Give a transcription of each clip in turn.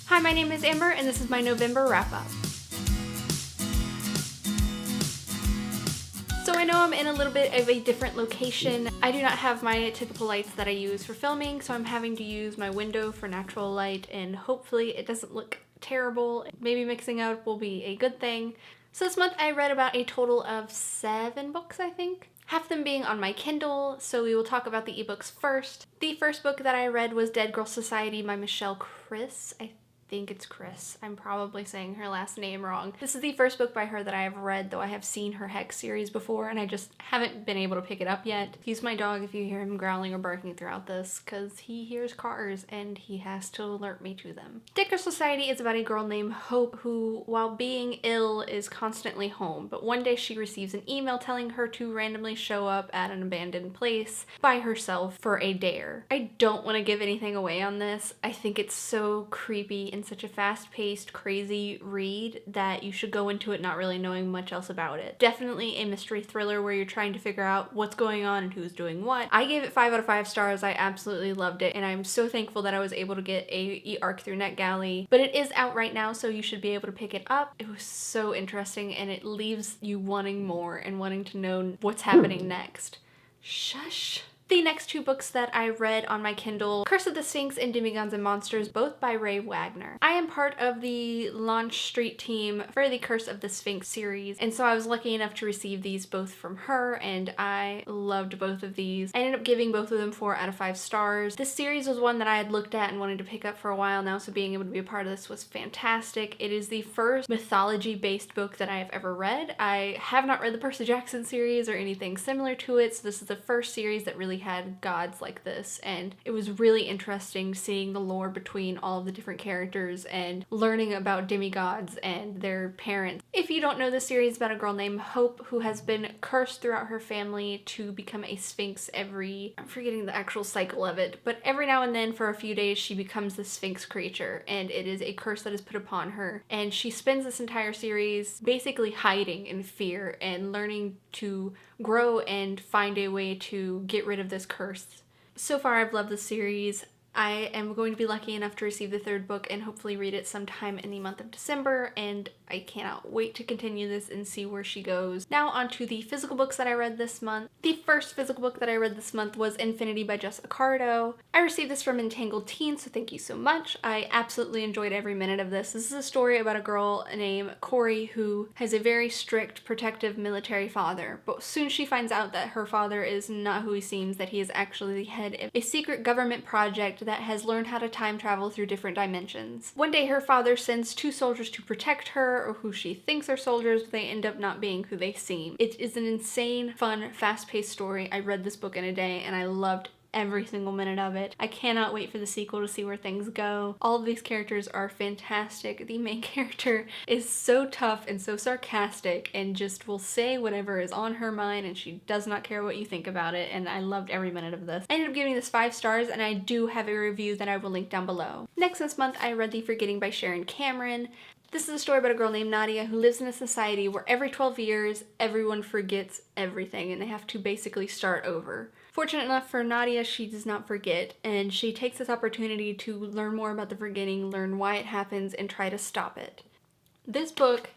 Hi, my name is Amber, and this is my November wrap-up. So I know I'm in a little bit of a different location. I do not have my typical lights that I use for filming, so I'm having to use my window for natural light, and hopefully it doesn't look terrible. Maybe mixing out will be a good thing. So this month I read about a total of 7 books, I think. Half of them being on my Kindle, so we will talk about the ebooks first. The first book that I read was Dead Girl Society by Michelle Chris. I think it's Chris. I'm probably saying her last name wrong. This is the first book by her that I have read, though I have seen her Hex series before and I just haven't been able to pick it up yet. He's my dog if you hear him growling or barking throughout this, because he hears cars and he has to alert me to them. Dead Girl Society is about a girl named Hope who, while being ill, is constantly home, but one day she receives an email telling her to randomly show up at an abandoned place by herself for a dare. I don't want to give anything away on this. I think it's so creepy and such a fast-paced, crazy read that you should go into it not really knowing much else about it. Definitely a mystery thriller where you're trying to figure out what's going on and who's doing what. I gave it 5 out of 5 stars. I absolutely loved it, and I'm so thankful that I was able to get a e-arc through NetGalley. But it is out right now, so you should be able to pick it up. It was so interesting, and it leaves you wanting more and wanting to know what's happening next. Shush. The next 2 books that I read on my Kindle, Curse of the Sphinx and Demigods and Monsters, both by Ray Wagner. I am part of the launch street team for the Curse of the Sphinx series, and so I was lucky enough to receive these both from her, and I loved both of these. I ended up giving both of them 4 out of 5 stars. This series was one that I had looked at and wanted to pick up for a while now, so being able to be a part of this was fantastic. It is the first mythology-based book that I have ever read. I have not read the Percy Jackson series or anything similar to it, so this is the first series that really had gods like this, and it was really interesting seeing the lore between all of the different characters and learning about demigods and their parents. If you don't know, the series is about a girl named Hope who has been cursed throughout her family to become a sphinx I'm forgetting the actual cycle of it, but every now and then for a few days she becomes the sphinx creature, and it is a curse that is put upon her, and she spends this entire series basically hiding in fear and learning to grow and find a way to get rid of this curse. So far I've loved the series. I am going to be lucky enough to receive the 3rd book and hopefully read it sometime in the month of December, and I cannot wait to continue this and see where she goes. Now on to the physical books that I read this month. The first physical book that I read this month was Infinity by Jess Accardo. I received this from Entangled Teen, so thank you so much. I absolutely enjoyed every minute of this. This is a story about a girl named Corey who has a very strict, protective military father, but soon she finds out that her father is not who he seems, that he is actually the head of a secret government project that has learned how to time travel through different dimensions. One day her father sends 2 soldiers to protect her, or who she thinks are soldiers, but they end up not being who they seem. It is an insane, fun, fast-paced story. I read this book in a day and I loved every single minute of it. I cannot wait for the sequel to see where things go. All of these characters are fantastic. The main character is so tough and so sarcastic and just will say whatever is on her mind, and she does not care what you think about it, and I loved every minute of this. I ended up giving this 5 stars, and I do have a review that I will link down below. Next this month I read The Forgetting by Sharon Cameron. This is a story about a girl named Nadia who lives in a society where every 12 years everyone forgets everything and they have to basically start over. Fortunate enough for Nadia, she does not forget, and she takes this opportunity to learn more about the forgetting, learn why it happens, and try to stop it. This book,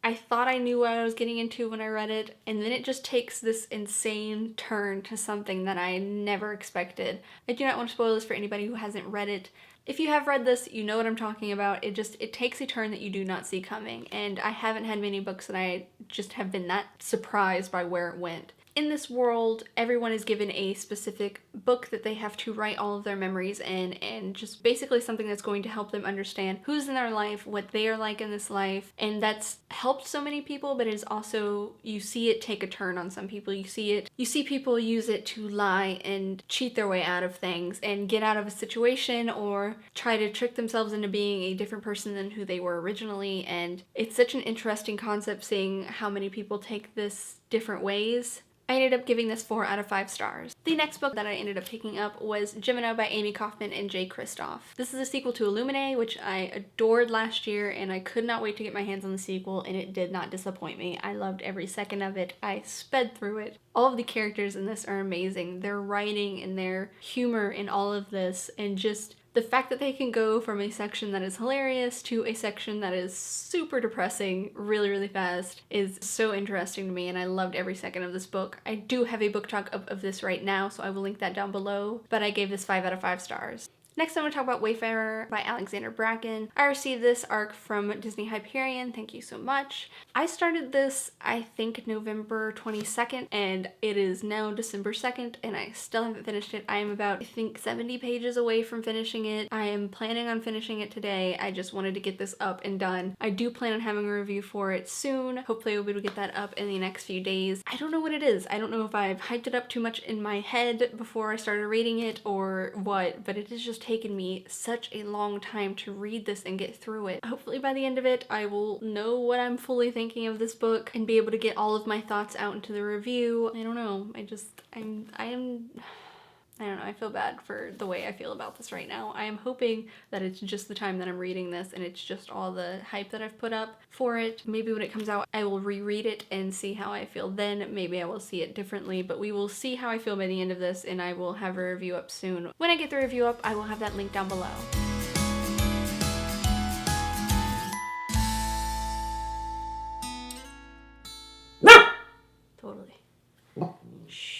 I thought I knew what I was getting into when I read it, and then it just takes this insane turn to something that I never expected. I do not want to spoil this for anybody who hasn't read it. If you have read this, you know what I'm talking about. It takes a turn that you do not see coming, and I haven't had many books that I just have been that surprised by where it went. In this world, everyone is given a specific book that they have to write all of their memories in, and just basically something that's going to help them understand who's in their life, what they are like in this life, and that's helped so many people, but it is also, you see it take a turn on some people. You see people use it to lie and cheat their way out of things and get out of a situation or try to trick themselves into being a different person than who they were originally, and it's such an interesting concept seeing how many people take this different ways. I ended up giving this 4 out of 5 stars. The next book that I ended up picking up was Gemina by Amy Kaufman and Jay Kristoff. This is a sequel to Illuminae, which I adored last year, and I could not wait to get my hands on the sequel, and it did not disappoint me. I loved every second of it. I sped through it. All of the characters in this are amazing. Their writing and their humor in all of this, and just the The fact that they can go from a section that is hilarious to a section that is super depressing really, really fast is so interesting to me, and I loved every second of this book. I do have a book talk of this right now, so I will link that down below, but I gave this 5 out of 5 stars. Next, I'm going to talk about Wayfarer by Alexander Bracken. I received this arc from Disney Hyperion. Thank you so much. I started this, I think, November 22nd, and it is now December 2nd, and I still haven't finished it. I am about, I think, 70 pages away from finishing it. I am planning on finishing it today. I just wanted to get this up and done. I do plan on having a review for it soon. Hopefully I'll be able to get that up in the next few days. I don't know what it is. I don't know if I've hyped it up too much in my head before I started reading it or what, but it is just taken me such a long time to read this and get through it. Hopefully by the end of it, I will know what I'm fully thinking of this book and be able to get all of my thoughts out into the review. I don't know. I don't know, I feel bad for the way I feel about this right now. I am hoping that it's just the time that I'm reading this and it's just all the hype that I've put up for it. Maybe when it comes out, I will reread it and see how I feel then. Maybe I will see it differently, but we will see how I feel by the end of this, and I will have a review up soon. When I get the review up, I will have that link down below. Totally. Shh.